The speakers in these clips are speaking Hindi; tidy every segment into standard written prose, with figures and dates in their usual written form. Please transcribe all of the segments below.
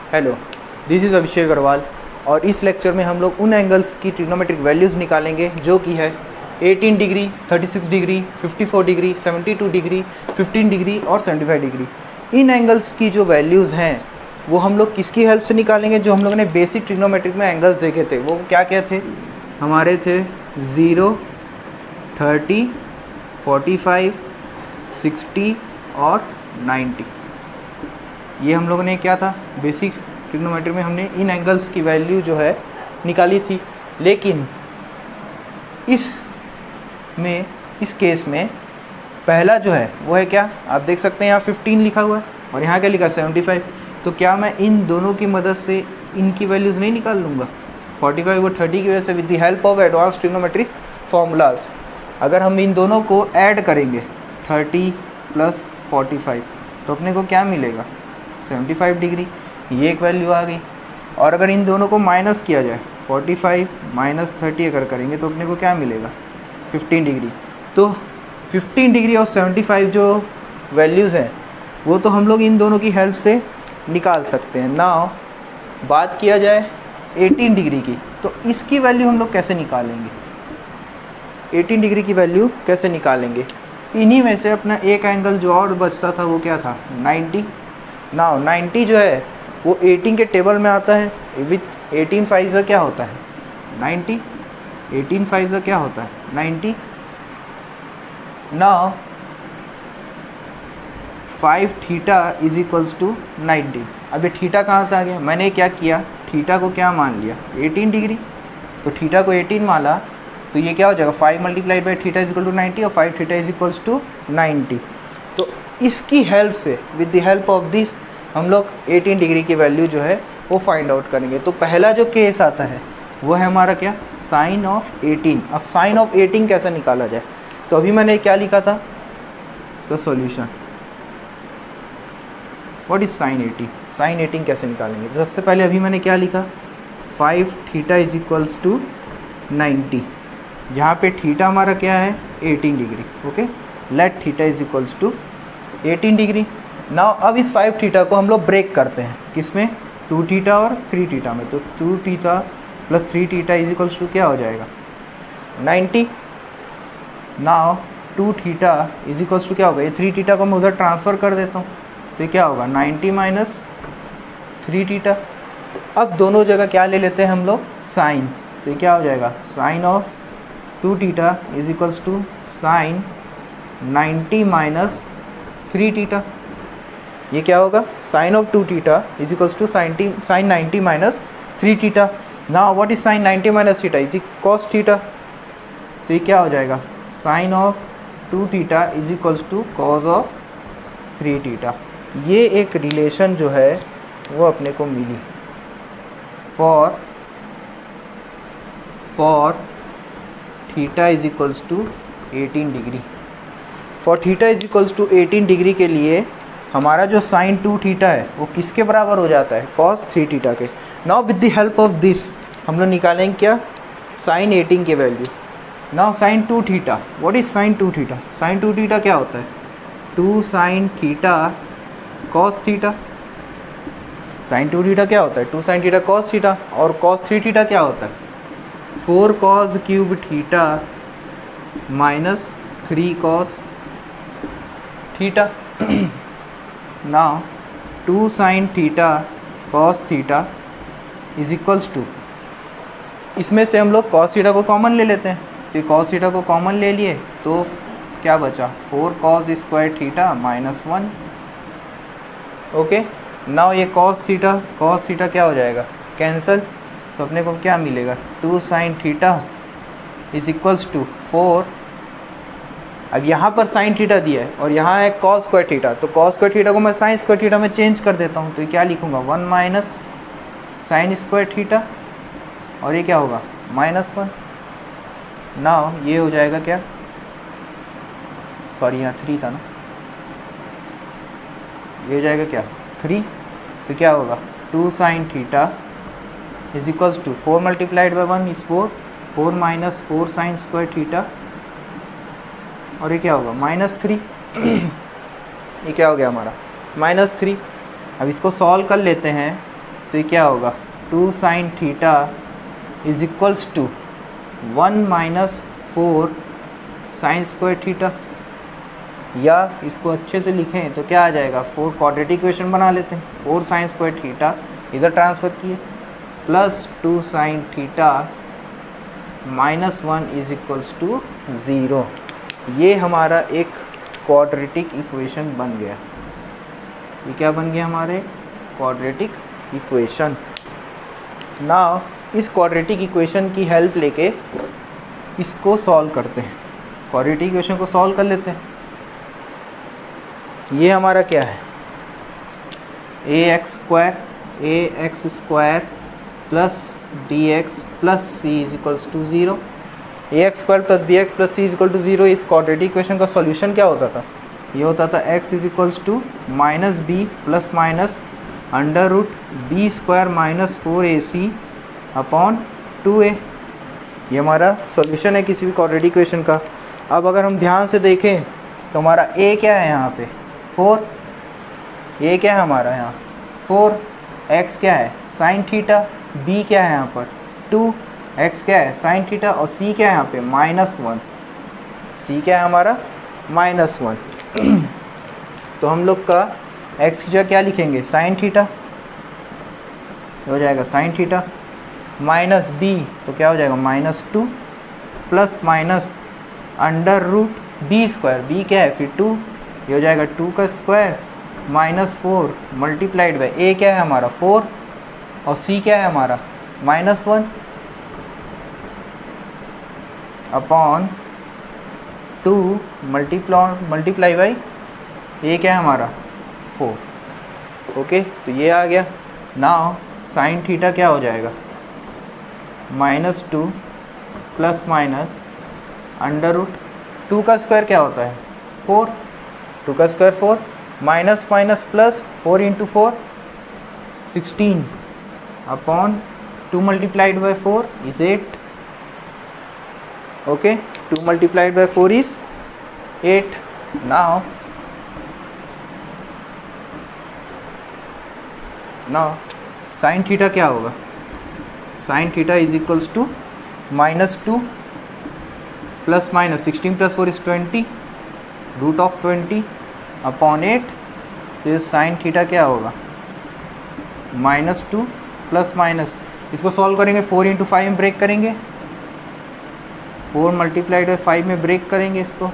हेलो, दिस इज़ अभिषेक अग्रवाल और इस लेक्चर में हम लोग उन एंगल्स की ट्रिग्नोमेट्रिक वैल्यूज़ निकालेंगे जो कि है 18 degree, 36 degree, 54 degree, 72 degree, 15 degree और 75 डिग्री। इन एंगल्स की जो वैल्यूज़ हैं वो हम लोग किसकी हेल्प से निकालेंगे? जो हम लोगों ने बेसिक ट्रिग्नोमेट्रिक में एंगल्स देखे थे वो क्या क्या थे हमारे? थे 0, 30, 45, 60 और 90। ये हम लोगों ने क्या था बेसिक ट्रिग्नोमेट्री में हमने इन एंगल्स की वैल्यू जो है निकाली थी। लेकिन इस केस में पहला जो है वो है क्या, आप देख सकते हैं यहाँ 15 लिखा हुआ है और यहाँ क्या लिखा 75। तो क्या मैं इन दोनों की मदद से इनकी वैल्यूज़ नहीं निकाल लूँगा 45 और 30 की वजह से with the help of advance trigonometric formulas? अगर हम इन दोनों को ऐड करेंगे 30 प्लस 45 तो अपने को क्या मिलेगा 75 डिग्री, ये एक वैल्यू आ गई। और अगर इन दोनों को माइनस किया जाए 45 माइनस 30 अगर करेंगे तो अपने को क्या मिलेगा 15 डिग्री। तो 15 डिग्री और 75 जो वैल्यूज़ हैं वो तो हम लोग इन दोनों की हेल्प से निकाल सकते हैं। नाउ बात किया जाए 18 डिग्री की, तो इसकी वैल्यू हम लोग कैसे निकालेंगे? 18 डिग्री की वैल्यू कैसे निकालेंगे? इन्हीं में से अपना एक एंगल जो और बचता था वो क्या था 90। नाउ 90 जो है वो 18 के टेबल में आता है विथ 18 फाइव क्या होता है 90, 18 फाइव क्या होता है 90। Now 5 theta is equals to 90। अब ये थीटा कहाँ से आ गया? मैंने क्या किया, थीटा को क्या मान लिया 18 डिग्री, तो थीटा को 18 माना तो ये क्या हो जाएगा 5 multiplied by theta is equal to 90 और 5 थीटा इज इक्वल्स टू 90। तो इसकी हेल्प से with the help of this हम लोग 18 डिग्री की वैल्यू जो है वो फाइंड आउट करेंगे। तो पहला जो केस आता है वो है हमारा क्या साइन ऑफ 18। अब साइन ऑफ 18 कैसे निकाला जाए? तो अभी मैंने क्या लिखा था इसका solution, what is sine 18? Sine 18 कैसे निकालेंगे? तो सबसे पहले अभी मैंने क्या लिखा 5 थीटा इज इक्वल्स टू 90। यहाँ पे थीटा हमारा क्या है 18 degree. Okay, let theta is equals to 18 degree. Now अब इस 5 थीटा को हम लोग ब्रेक करते हैं किसमें 2 थीटा और 3 थीटा में। तो 2 theta plus 3 theta is equals to क्या हो जाएगा 90। Now 2 theta is equals to क्या होगा, ये 3 थीटा को मैं उधर ट्रांसफ़र कर देता हूँ तो ये क्या होगा 90 माइनस 3 थीटा। अब दोनों जगह क्या ले लेते हैं हम लोग साइन, तो ये क्या हो जाएगा sine of 2 theta is equals to sine 90 minus 3 theta. ये क्या होगा sine of 2 theta is equals to sine 90 minus 3 theta. Now what is sine 90 minus theta is cos theta. तो ये क्या हो जाएगा sine of 2 theta is equals to cos of 3 theta. ये एक रिलेशन जो है वो अपने को मिली for theta is equals to 18 degree. For theta is equals to 18 degree के लिए हमारा जो साइन 2 थीटा है वो किसके बराबर हो जाता है कॉस 3 थीटा के। Now with the help of this हम लोग निकालेंगे क्या साइन 18 की value. Now sine 2 theta, what is sine 2 theta? Sine 2 theta क्या होता है 2 sine theta cos theta. Sine 2 theta क्या होता है 2 साइन थीटा कॉस थीटा, और कॉस 3 थीटा क्या होता है 4 cos cube theta minus 3 cos theta. Now 2 sine theta cos theta is equals to, इसमें से हम लोग कॉस थीटा को कॉमन ले लेते हैं, तो कॉस थीटा को कॉमन ले लिए तो क्या बचा 4 cos square theta minus 1। Okay, now ये कॉस थीटा क्या हो जाएगा कैंसिल, तो अपने को क्या मिलेगा 2 sine theta is equals to 4। अब यहाँ पर साइन थीटा दिया है और यहाँ है कॉस स्क्वायर थीटा, तो कॉस स्क्वायर थीटा को मैं साइन स्क्वायर थीटा में चेंज कर देता हूँ। तो ये क्या लिखूँगा 1 माइनस साइन स्क्वायर थीटा और ये क्या होगा -1। नाउ ये हो जाएगा क्या, सॉरी यहाँ 3 था ना, ये हो जाएगा क्या 3। तो क्या होगा 2 sine theta is equals to 4 multiplied by 1 is 4, 4 minus 4 sine square theta और ये क्या होगा -3। ये क्या हो गया हमारा -3। अब इसको सॉल्व कर लेते हैं तो ये क्या होगा, 2 sine theta is equals to 1 minus 4 sine square theta, या इसको अच्छे से लिखें तो क्या आ जाएगा, 4 क्वाड्रेटिक इक्वेशन बना लेते हैं, 4 साइन स्क्वायर थीटा इधर ट्रांसफ़र किए plus 2 sine theta minus 1 is equals to 0। ये हमारा एक क्वाड्रेटिक इक्वेशन बन गया। ये क्या बन गया, हमारे क्वाड्रेटिक इक्वेशन। नाउ इस क्वाड्रेटिक इक्वेशन की हेल्प लेके इसको सॉल्व करते हैं, क्वाड्रेटिक इक्वेशन को सॉल्व कर लेते हैं। ये हमारा क्या है, ax square plus bx plus c is equals to 0। ax square plus bx plus c is equal to 0, इस क्वाड्रेटिक इक्वेशन का सॉल्यूशन क्या होता था, ये होता था x is equals to minus B plus minus under root B square minus 4ac upon 2a। ये हमारा सॉल्यूशन है किसी भी क्वाड्रेटिक इक्वेशन का। अब अगर हम ध्यान से देखें तो हमारा a क्या है यहाँ पे 4, ये क्या है हमारा यहाँ 4, x क्या है साइन थीटा, b क्या है यहाँ पर 2, x क्या है साइन थीटा और c क्या है यहाँ पे -1, c क्या है हमारा -1। तो हम लोग का x की जगह क्या लिखेंगे, साइन थीटा हो जाएगा साइन थीटा, माइनस b तो क्या हो जाएगा -2 plus minus under root b square, b क्या है फिर 2, ये हो जाएगा 2 का स्क्वायर -4 मल्टीप्लाइड बाई a क्या है हमारा 4 और c क्या है हमारा -1 अपॉन 2 मल्टीप्लाई बाई a क्या है हमारा 4। ओके, तो ये आ गया। नाउ साइन थीटा क्या हो जाएगा -2 प्लस माइनस अंडर रूट 2 का स्क्वायर क्या होता है 4, 2 का square 4 minus minus plus 4 into 4 16 upon 2 multiplied by 4 is 8। Okay, 2 multiplied by 4 is 8। Now sine theta क्या होगा, sine theta is equals to -2 plus minus 16 plus 4 is 20 root of 20 upon 8। तो साइन थीटा क्या होगा -2 प्लस माइनस, इसको सॉल्व करेंगे 4 इंटू 5 में ब्रेक करेंगे, 4 मल्टीप्लाइड बाई 5 में ब्रेक करेंगे इसको,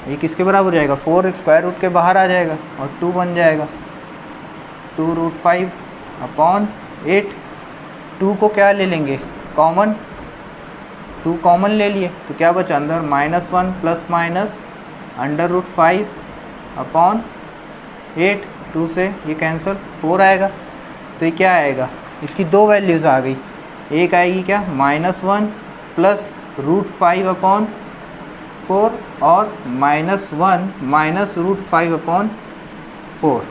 ये किसके बराबर हो जाएगा 4 स्क्वायर रूट के बाहर आ जाएगा और 2 बन जाएगा 2 रूट 5 अपॉन 8। 2 को क्या ले लेंगे कॉमन, 2 कॉमन ले लिए तो क्या बचा अंदर -1 plus minus under root 5 upon 8, 2 से ये कैंसिल 4 आएगा। तो ये क्या आएगा, इसकी दो वैल्यूज़ आ गई, एक आएगी क्या -1 प्लस रूट 5 अपॉन 4 और -1 माइनस रूट 5 अपॉन 4।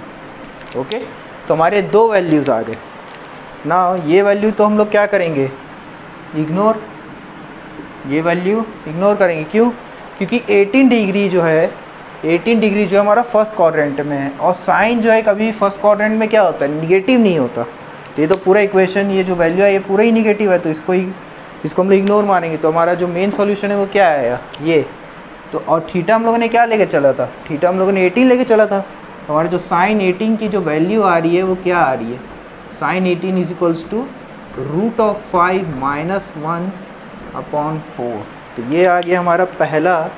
ओके, तो हमारे दो वैल्यूज़ आ गए। ना ये वैल्यू तो हम लोग क्या करेंगे इग्नोर, ये वैल्यू इग्नोर करेंगे। क्यों, क्योंकि 18 डिग्री जो है 18 डिग्री जो हमारा फर्स्ट क्वाड्रेंट में है और साइन जो है कभी फर्स्ट क्वाड्रेंट में क्या होता है निगेटिव नहीं होता। तो ये तो पूरा इक्वेशन ये जो वैल्यू है ये पूरा ही निगेटिव है, तो इसको हम लोग इग्नोर मानेंगे। तो हमारा जो मेन सॉल्यूशन है वो क्या आएगा ये। तो और थीटा हम लोगों ने क्या लेके चला था, थीटा हम लोगों ने 18 लेके चला था। तो हमारा जो साइन 18 की जो वैल्यू आ रही है वो क्या आ रही है, sine 18 is equals to root of 5 minus 1 upon 4। तो ये आ गया हमारा पहला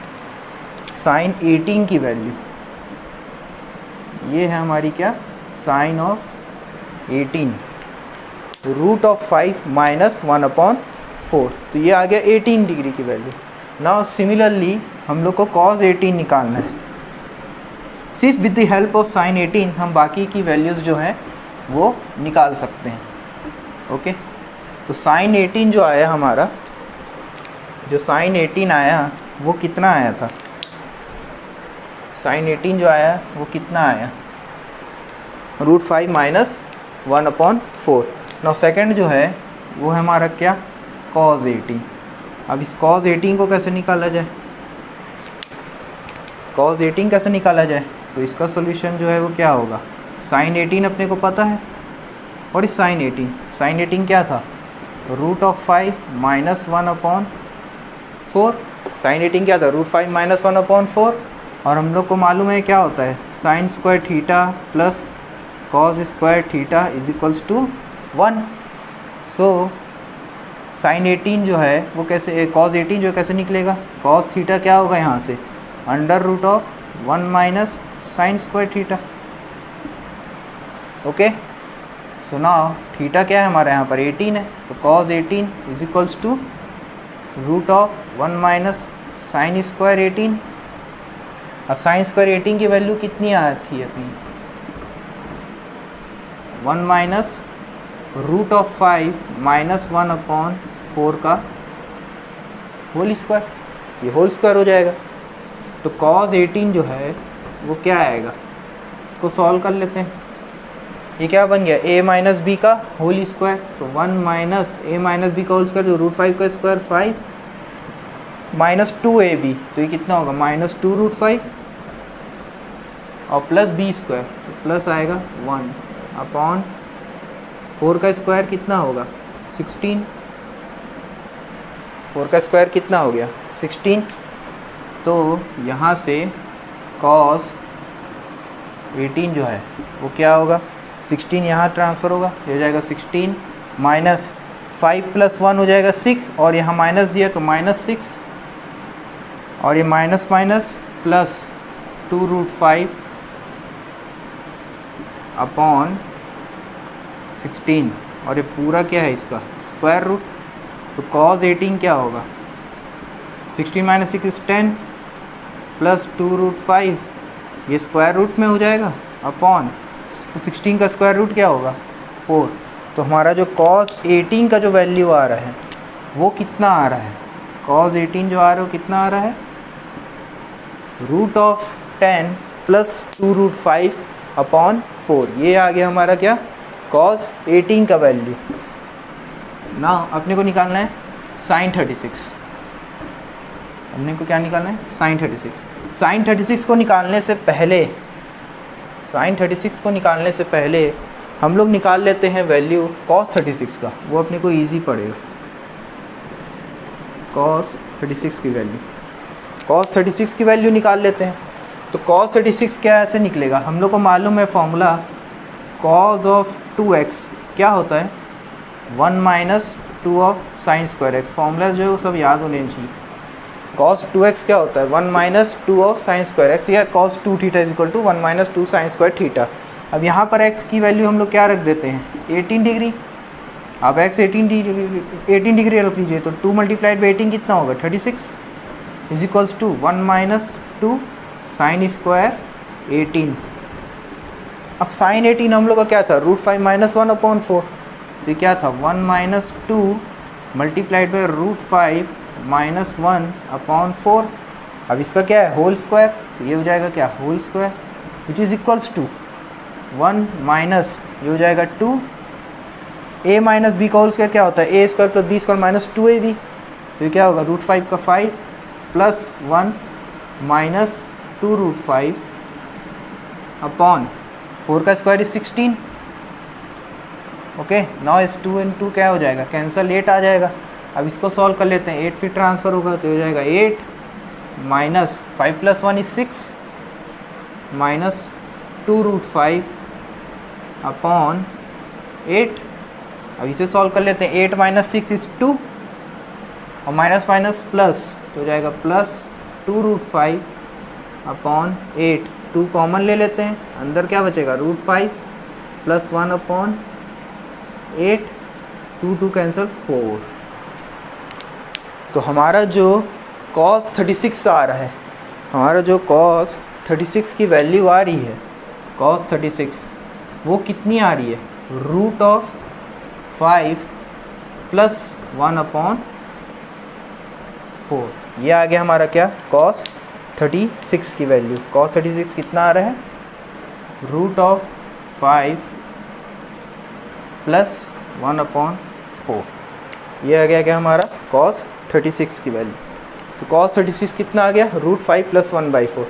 साइन 18 की वैल्यू। ये है हमारी क्या sine of 18 root of 5 minus 1 upon 4। तो ये आ गया 18 डिग्री की वैल्यू। नाउ सिमिलरली हम लोग को कॉस 18 निकालना है। सिर्फ with the help of sine 18 हम बाकी की वैल्यूज़ जो हैं वो निकाल सकते हैं। ओके, तो साइन 18 जो आया हमारा, जो साइन 18 आया वो कितना आया था, साइन 18 जो आया वो कितना आया root 5 minus 1 upon 4। Now second जो है वो है हमारा क्या कॉस 18। अब इस कॉस 18 को कैसे निकाला जाए, कॉस 18 कैसे निकाला जाए, तो इसका सोल्यूशन जो है वो क्या होगा, साइन 18 अपने को पता है और इस साइन 18, साइन 18 क्या था, रूट ऑफ 5 माइनस 1/4। साइन 18 क्या था, रूट 5 माइनस 1/4। और हम लोग को मालूम है क्या होता है, sine square theta plus cos square theta is equals to 1। So sine 18 जो है वो कैसे, कॉस 18 जो कैसे निकलेगा, कॉस थीटा क्या होगा यहाँ से, under root of 1 minus sine square theta. Okay, so now theta क्या है हमारे यहाँ पर 18 है, तो cos 18 is equals to root of 1 minus sine square 18। अब साइन स्क्वायर 18 की वैल्यू कितनी आती है अपनी, 1 माइनस रूट ऑफ 5 माइनस 1/4 का होल स्क्वायर, ये होल स्क्वायर हो जाएगा। तो कॉस 18 जो है वो क्या आएगा, इसको सॉल्व कर लेते हैं। ये क्या बन गया, a माइनस बी का होल स्क्वायर, तो 1 माइनस a माइनस बी का होल स्क्वायर, तो रूट 5 का स्क्वायर 5 माइनस 2ab, तो ये कितना होगा माइनस 2 रूट 5 और प्लस b स्क्वायर, तो प्लस आएगा 1/4 का स्क्वायर कितना होगा 16, 4 का स्क्वायर कितना हो गया 16। तो यहाँ से कॉस 18 जो है वो क्या होगा, 16 यहाँ ट्रांसफ़र होगा, ये हो जाएगा 16 माइनस 5 प्लस 1 हो जाएगा 6, और यहाँ माइनस दिया तो माइनस 6, और ये minus minus plus 2 root 5 upon 16, और ये पूरा क्या है इसका स्क्वायर रूट। तो कॉस 18 क्या होगा, 16 माइनस 6 इज 10 प्लस 2 रूट 5, ये स्क्वायर रूट में हो जाएगा अपॉन 16 का स्क्वायर रूट क्या होगा 4। तो हमारा जो कॉस 18 का जो वैल्यू आ रहा है वो कितना आ रहा है, कॉस 18 जो आ रहा है वो कितना आ रहा है, root of 10 plus 2 root 5 upon 4। ये आ गया हमारा क्या, कॉस 18 का वैल्यू। ना अपने को निकालना है साइन 36, अपने को क्या निकालना है साइन 36। साइन 36 को निकालने से पहले, साइन 36 को निकालने से पहले हम लोग निकाल लेते हैं वैल्यू कॉस 36 का, वो अपने को इजी पड़ेगा। कॉस 36 की वैल्यू, कॉस 36 की वैल्यू निकाल लेते हैं। तो कॉस 36 क्या ऐसे निकलेगा, हम लोग को मालूम है फॉर्मूला कॉस ऑफ 2x क्या होता है 1 minus 2 of sine square x. Formula जो है वो सब याद होने चाहिए। कॉस 2x क्या होता है 1 minus 2 of sine square X, या cos 2 theta is equal to 1 minus 2 sine square theta. अब यहाँ पर x की वैल्यू हम लोग क्या रख देते हैं 18 डिग्री। अब x 18 डिग्री रख लीजिए, तो 2 मल्टीप्लाइड बाई 18 कितना होगा 36 is equals to 1 minus 2 sine square 18। अब साइन 18 हम लोग का क्या था रूट 5 माइनस 1/4, तो क्या था 1 minus 2 multiplied by root 5 minus 1/4। अब इसका क्या है होल स्क्वायर, तो ये हो जाएगा क्या whole square which is equals to 1 minus ये हो जाएगा 2 a माइनस बी का होल स्क्वायर क्या होता है a square plus B square minus 2ab, तो ये क्या होगा रूट 5 का 5 प्लस 1 माइनस 2 रूट 5 अपॉन 4 का स्क्वायर इज 16। ओके, नाउ इस 2 and 2 क्या हो जाएगा कैंसल, 8 आ जाएगा। अब इसको सॉल्व कर लेते हैं, 8 फिर ट्रांसफ़र होगा तो हो जाएगा 8 minus 5 plus 1 is 6 minus 2 root 5 upon 8। अब इसे सॉल्व कर लेते हैं, 8 माइनस 6 इज 2 और माइनस माइनस प्लस तो हो जाएगा प्लस 2 रूट 5 अपॉन 8। 2 कॉमन ले लेते हैं, अंदर क्या बचेगा रूट 5 प्लस 1 अपॉन 8, 2 कैंसल 4। तो हमारा जो cos 36 आ रहा है, हमारा जो cos 36 की वैल्यू आ रही है cos 36 वो कितनी आ रही है रूट ऑफ 5 प्लस 1/4। ये आ गया हमारा क्या cos 36 की वैल्यू। cos 36 कितना आ रहा है रूट ऑफ 5 प्लस 1/4। ये आ गया क्या हमारा cos 36 की वैल्यू। तो cos 36 कितना आ गया रूट 5 प्लस 1/4।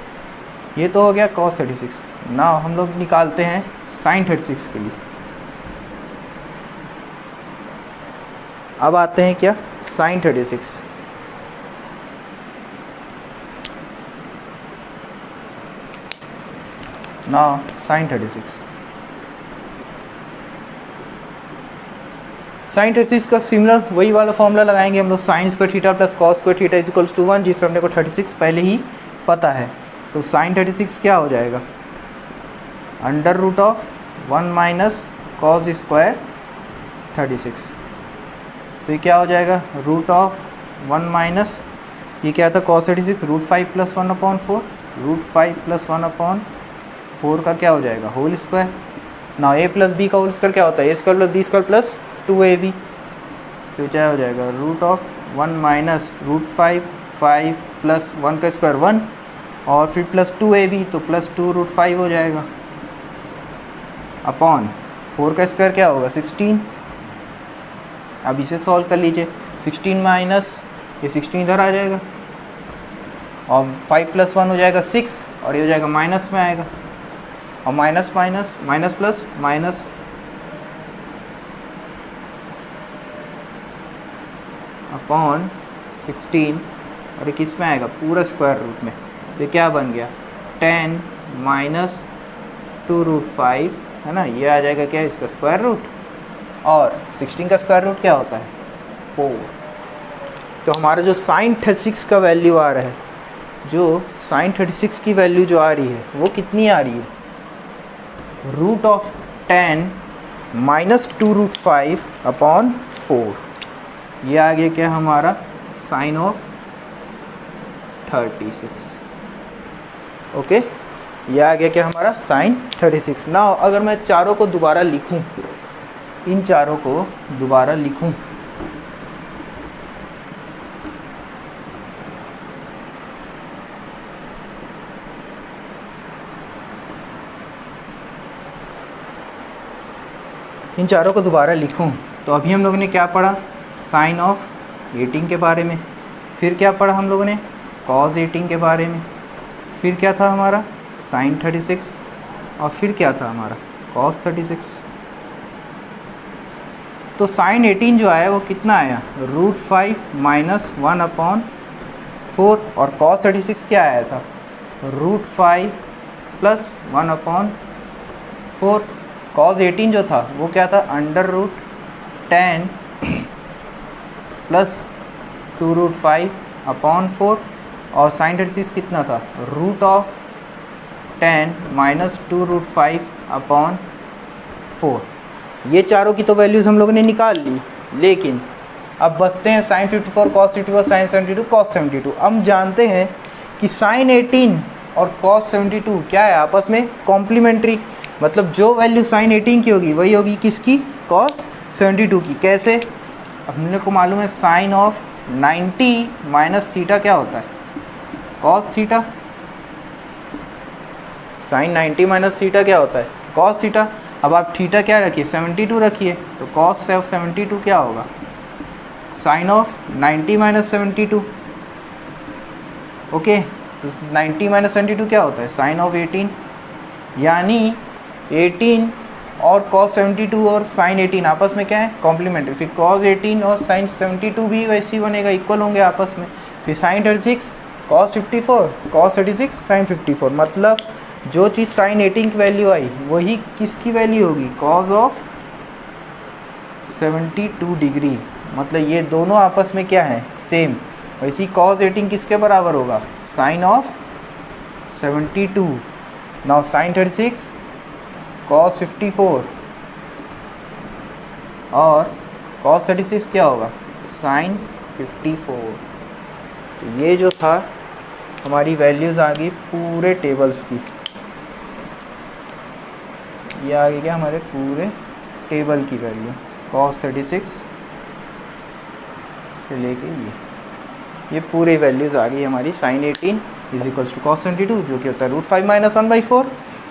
ये तो हो गया cos 36। नाउ हम लोग निकालते हैं sin 36 के लिए। अब आते हैं क्या, साइन 36। नाउ साइन 36, साइन 36 का सिमिलर वही वाला फॉर्मूला लगाएंगे हम लोग, sine square theta plus cos square theta is equals to 1, जिसमें अपने को 36 पहले ही पता है। तो साइन 36 क्या हो जाएगा, under root of 1 minus cos square 36। तो ये क्या हो जाएगा, रूट ऑफ 1 माइनस, ये क्या था cos 36, root 5 plus 1/4, root 5 plus 1/4 का क्या हो जाएगा होल स्क्वायर। ना ए प्लस बी का होल स्क्वायर क्या होता है, A square plus B square plus 2ab। तो क्या हो जाएगा, root of 1 minus root 5 plus 1 का स्क्वायर 1 और फिर प्लस 2ab, तो प्लस 2 रूट 5 हो जाएगा अपॉन 4 का स्क्वायर क्या होगा 16। अब इसे सॉल्व कर लीजिए, 16 माइनस ये 16 इधर आ जाएगा और 5 प्लस 1 हो जाएगा 6 और ये हो जाएगा माइनस में आएगा, और minus minus minus plus minus, upon 16 और ये किस में आएगा पूरा स्क्वायर रूट में। तो ये क्या बन गया 10 माइनस 2 रूट 5 है ना, ये आ जाएगा क्या इसका स्क्वायर रूट, और 16 का स्क्वायर रूट क्या होता है 4। तो हमारा जो साइन 36 का वैल्यू आ रहा है, जो साइन 36 की वैल्यू जो आ रही है वो कितनी आ रही है, root of 10 minus 2 root 5 upon 4। ये आ गया क्या हमारा साइन ऑफ 36। ओके, ये आ गया क्या हमारा साइन 36। नाउ अगर मैं चारों को दोबारा लिखूं, इन चारों को दोबारा लिखूं, इन चारों को दोबारा लिखूं, तो अभी हम लोगों ने क्या पढ़ा, साइन ऑफ 18 के बारे में, फिर क्या पढ़ा हम लोगों ने कॉस 18 के बारे में, फिर क्या था हमारा साइन 36 और फिर क्या था हमारा कॉस 36। तो साइन 18 जो आया वो कितना आया, रूट 5 माइनस 1/4, और कॉस 36 क्या आया था, रूट 5 प्लस 1/4। कॉस 18 जो था वो क्या था, अंडर रूट 10 प्लस 2 रूट 5/4, और साइन 36 कितना था, रूट ऑफ 10 माइनस 2 रूट 5/4। ये चारों की तो वैल्यूज़ हम लोगों ने निकाल ली, लेकिन अब बचते हैं साइन 54 कॉस 54 साइन 72 कॉस 72। हम जानते हैं कि साइन 18 और कॉस 72 क्या है आपस में कॉम्प्लीमेंट्री, मतलब जो वैल्यू साइन 18 की होगी वही होगी किसकी, कॉस 72 की। कैसे, हमने को मालूम है साइन ऑफ 90 माइनस थीटा क्या होता है, cos theta. Sine 90 minus theta क्या होता है, कॉस थीटा। अब आप थीटा क्या रखिए 72 रखिए, तो कॉस 72 क्या होगा, साइन ऑफ 90 माइनस 72। ओके, तो 90 माइनस 72 क्या होता है, साइन ऑफ 18। यानी 18 और कॉस 72 और साइन 18 आपस में क्या है कॉम्प्लीमेंट्री, फिर कॉस 18 और साइन 72 भी वैसे ही बनेगा, इक्वल होंगे आपस में। फिर साइन 36 कॉस 54 कॉस 36 साइन 54, मतलब जो चीज़ साइन 18 की वैल्यू आई वही किसकी वैल्यू होगी, कॉस ऑफ 72 डिग्री, मतलब ये दोनों आपस में क्या है सेम। वैसे ही कॉस 18 किसके बराबर होगा, sine of 72। Now sine 36 cos 54 और कॉस 36 क्या होगा, साइन 54। तो ये जो था हमारी वैल्यूज़ आ गई पूरे टेबल्स की, ये आ गई क्या हमारे पूरे टेबल की वैल्यू, कॉस 36 से लेके ये पूरी वैल्यूज़ आ गई हमारी। Sine 18 is equals to cos 72 जो कि होता है रूट 5 माइनस 1/4,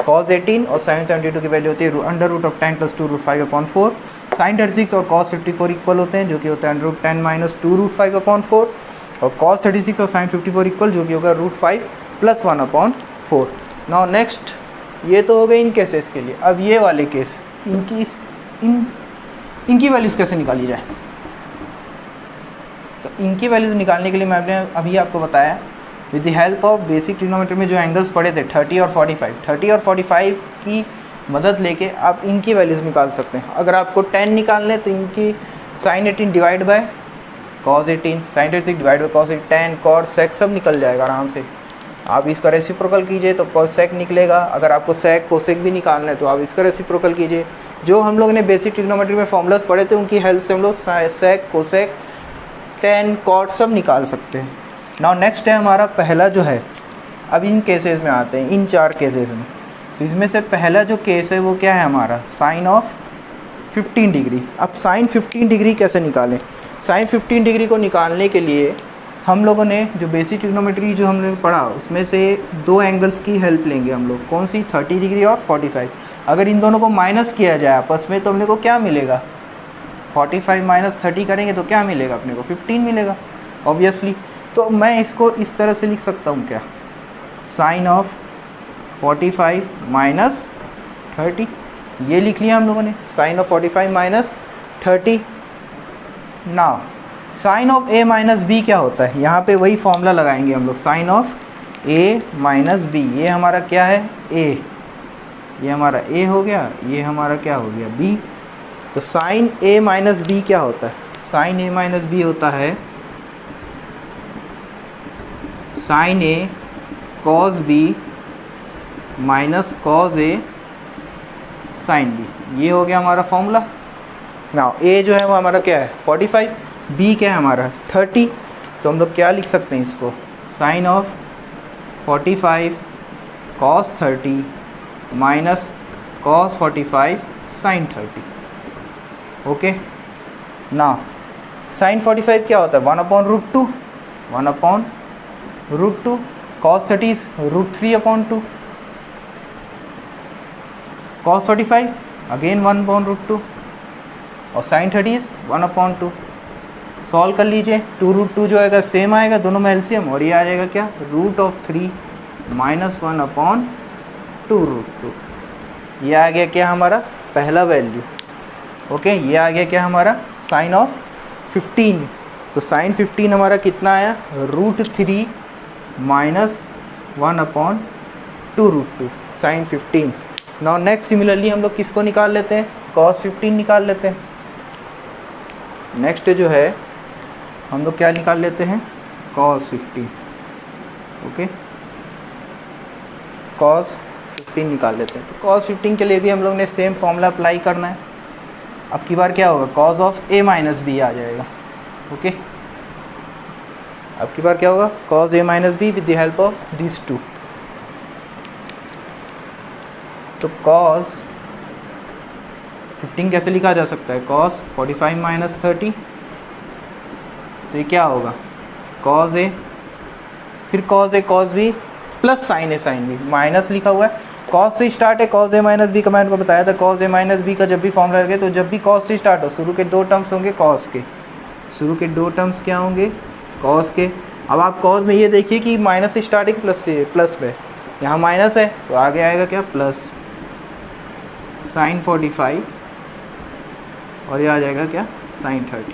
कॉस 18 और साइन 72 की वैल्यू होती है under root of 10 plus 2 root 5/4। Sine 36 और कॉस 54 इक्वल होते हैं जो कि होता है अंडर रूट 10 माइनस 2 रूट 5/4, और कॉस 36 और साइन 54 इक्वल जो कि होगा रूट 5 प्लस 1/4। नाउ नेक्स्ट, ये तो हो गए इन केसेस के लिए। अब ये वाले केस, इनकी वैल्यूज़ कैसे निकाली जाए। तो इनकी वैल्यूज निकालने के लिए मैंने अभी आपको बताया with the help of basic trigonometry में जो एंगल्स पढ़े थे 30 और 45 की मदद लेके आप इनकी वैल्यूज़ निकाल सकते हैं। अगर आपको 10 निकालने तो इनकी sin 18 divide by cos 18, sin 36 divide by cos 8, tan cos sec सब निकल जाएगा आराम से। आप इसका रेसिप्रोकल कीजिए तो cos sec निकलेगा। अगर आपको sec cosec भी निकालना है तो आप इसका रेसिप्रोकल कीजिए। जो हम लोगों ने बेसिक ट्रिग्नोमेट्री में फॉर्मूलाज पढ़े थे उनकी हेल्प से हम लोग sec cosec tan cot सब निकाल सकते हैं। नाउ नेक्स्ट है हमारा पहला जो है, अब इन केसेस में आते हैं, इन 4 केसेस में। तो इसमें से पहला जो केस है वो क्या है हमारा, साइन ऑफ 15 डिग्री। अब साइन 15 डिग्री कैसे निकालें? साइन 15 डिग्री को निकालने के लिए हम लोगों ने जो बेसिक ट्रिग्नोमेट्री जो हमने पढ़ा उसमें से 2 एंगल्स की हेल्प लेंगे हम लोग। कौन सी? 30 डिग्री और 45। अगर इन दोनों को माइनस किया जाए आपस में तो अपने को क्या मिलेगा? 45 माइनस 30 करेंगे तो क्या मिलेगा अपने को? 15 मिलेगा ऑब्वियसली। तो मैं इसको इस तरह से लिख सकता हूँ क्या, साइन ऑफ 45 माइनस 30, ये लिख लिया हम लोगों ने, साइन ऑफ 45 माइनस 30। ना sine of A minus B क्या होता है, यहाँ पे वही फॉर्मूला लगाएंगे हम लोग, sine of A minus B. ये हमारा क्या है? ए, ये हमारा ए हो गया, ये हमारा क्या हो गया? बी। तो साइन ए माइनस बी क्या होता है? साइन ए माइनस बी होता है sine A cos B minus cos A sine B. ये हो गया हमारा फॉर्मूला। ना ए जो है वो हमारा क्या है? 45, बी क्या है हमारा? 30। तो हम लोग क्या लिख सकते हैं इसको, sine of 45 cos 30 minus cos 45 sine 30। Okay. ना साइन 45 क्या होता है? 1/√2, 1/√2। Cos 30 is √3/2। कॉस 45 अगेन 1/√2 और साइन 30 इज 1/2। सॉल्व कर लीजिए, 2√2 जो आएगा सेम आएगा दोनों में एलसीएम, और ये आ जाएगा क्या? √3 माइनस 1/2√2। ये आ गया क्या हमारा पहला वैल्यू। ओके, ये आ गया क्या हमारा? Sine of 15। तो साइन 15 हमारा कितना आया? √3 minus 1/2√2 sine 15। Now next similarly हम लोग किसको निकाल लेते हैं? कॉस 15 निकाल लेते हैं। नेक्स्ट जो है हम लोग क्या निकाल लेते हैं? कॉस 15। ओके, कॉस 15 निकाल लेते हैं। तो कॉस 15 के लिए भी हम लोग ने सेम फॉर्मूला अप्लाई करना है। अब की बार क्या होगा? Cos of A minus B आ जाएगा। ओके, अब की बार क्या होगा? Cos A minus B with the help of this 2। तो कॉस 15 कैसे लिखा जा सकता है? Cos 45 minus 30। तो ये क्या होगा? कॉस ए, फिर cos A cos B plus sine A sine B, minus लिखा हुआ है। कॉस से स्टार्ट है, कॉस ए माइनस बी का मैंने को बताया था। कॉस ए माइनस बी का जब भी फॉर्मूला लगे तो जब भी कॉस से स्टार्ट हो, शुरू के 2 टर्म्स होंगे कॉस के, शुरू के 2 टर्म्स क्या होंगे? कॉस के। अब आप कॉस में ये देखिए कि माइनस से स्टार्ट है कि प्लस से? प्लस पे, यहाँ माइनस है तो आगे आएगा क्या? प्लस साइन 45 और ये आ जाएगा क्या? Sign 30।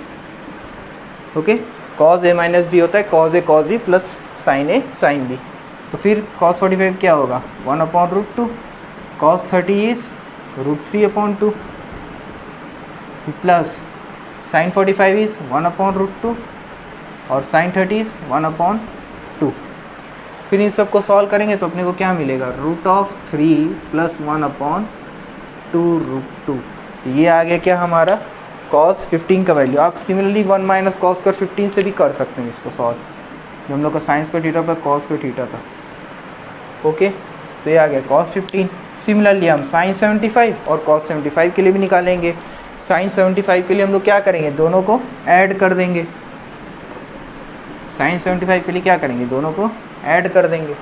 Okay, cos A minus B होता है cos A cos B plus sine A sine B. तो फिर कॉस 45 क्या होगा? 1/√2। Cos 30 is √3/2 plus sign 45 is 1/√2 और साइन 30 इज 1/2। फिर इन सबको सॉल्व करेंगे तो अपने को क्या मिलेगा? √3 प्लस 1/2√2। ये आ गया क्या हमारा? cos 15 का वैल्यू। आप सिमिलरली 1 माइनस कॉस स्क्वायर 15 से भी कर सकते हैं इसको सॉल्व, जो हम लोग का साइन स्क्वायर थीटा पर कॉस स्क्वायर थीटा था। ओके, तो ये आ गया cos 15। सिमिलरली हम साइन 75 और cos 75 के लिए भी निकालेंगे। साइन 75 के लिए हम लोग क्या करेंगे? दोनों को ऐड कर देंगे। साइन 75 के लिए क्या करेंगे? दोनों को ऐड कर देंगे।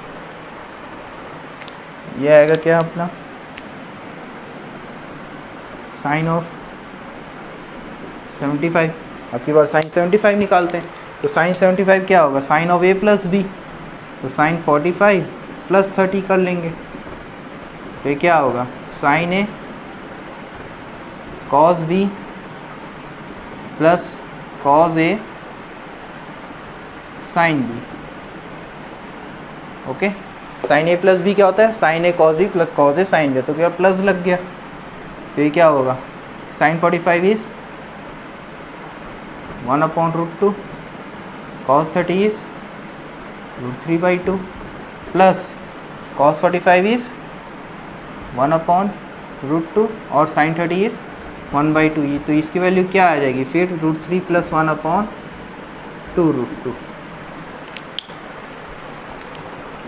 ये आएगा क्या अपना? Sine of 75। अब की बार साइन 75 निकालते हैं। तो साइन 75 क्या होगा? Sine of A plus B. तो साइन 45 प्लस 30 कर लेंगे तो ये क्या होगा? Sine A cos B plus cos A sine B. Okay, sine A plus B क्या होता है, sine A cos B plus cos A sine B, तो क्या प्लस लग गया, तो ये क्या होगा, sine 45 is 1/√2, cos 30 is √3/2 plus cos 45 is 1/√2 और साइन 30 इज 1/2। तो इसकी वैल्यू क्या आ जाएगी फिर, √3 + 1/2√2।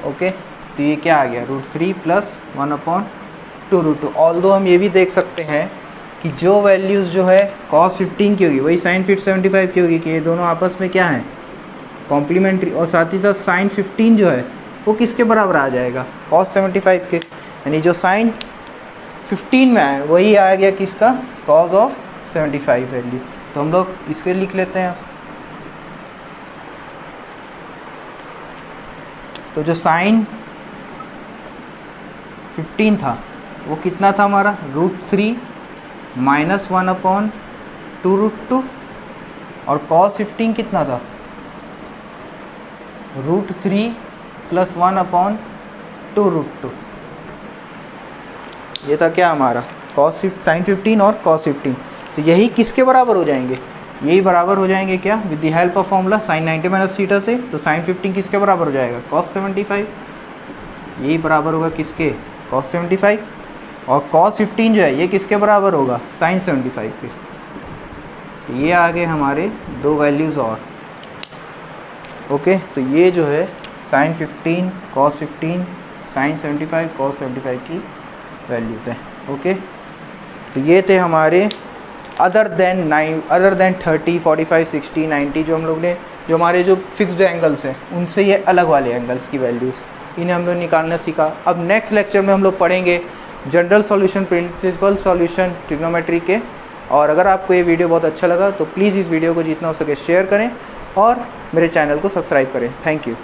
ओके, तो ये क्या आ गया, √3 + 1/2√2। ऑल्दो हम ये भी देख सकते हैं कि जो वैल्यूज़ जो है cos 15 की होगी वही sin 75 की होगी, कि ये दोनों आपस में क्या हैं, कॉम्प्लीमेंट्री। और साथ ही साथ sin 15 जो है वो किसके बराबर आ जाएगा, cos 75 के, यानी जो sin 15 में आया वही आ गया किसका, cos ऑफ 75 वैल्यू। तो हम लोग इसके लिख लेते हैं। तो जो sin 15 था वो कितना था हमारा, √3 - 1/2√2 और cos 15 कितना था, √3 + 1/2√2। ये था क्या हमारा sin 15 और cos 15। तो यही किसके बराबर हो जाएंगे, यही बराबर हो जाएंगे क्या, with the help of formula sin 90 - theta से। तो sin 15 किसके बराबर हो जाएगा, cos 75, यही बराबर होगा किसके, cos 75। और cos 15 जो है ये किसके बराबर होगा, sin 75 के। तो ये आ गए हमारे दो वैल्यूज़ और। ओके, तो ये जो है sin 15 cos 15 sin 75 cos 75 की वैल्यूज़ हैं। ओके, तो ये थे हमारे अदर देन 30 45 60 90 जो हम लोग ने, जो हमारे जो फिक्स्ड एंगल्स हैं उनसे ये अलग वाले एंगल्स की वैल्यूज़, इन्हें हम लोग निकालना सीखा। अब नेक्स्ट लेक्चर में हम लोग पढ़ेंगे general solution, principal solution trigonometry के। और अगर आपको ये वीडियो बहुत अच्छा लगा तो प्लीज़ इस वीडियो को जितना हो सके शेयर करें और मेरे चैनल को सब्सक्राइब करें। Thank you.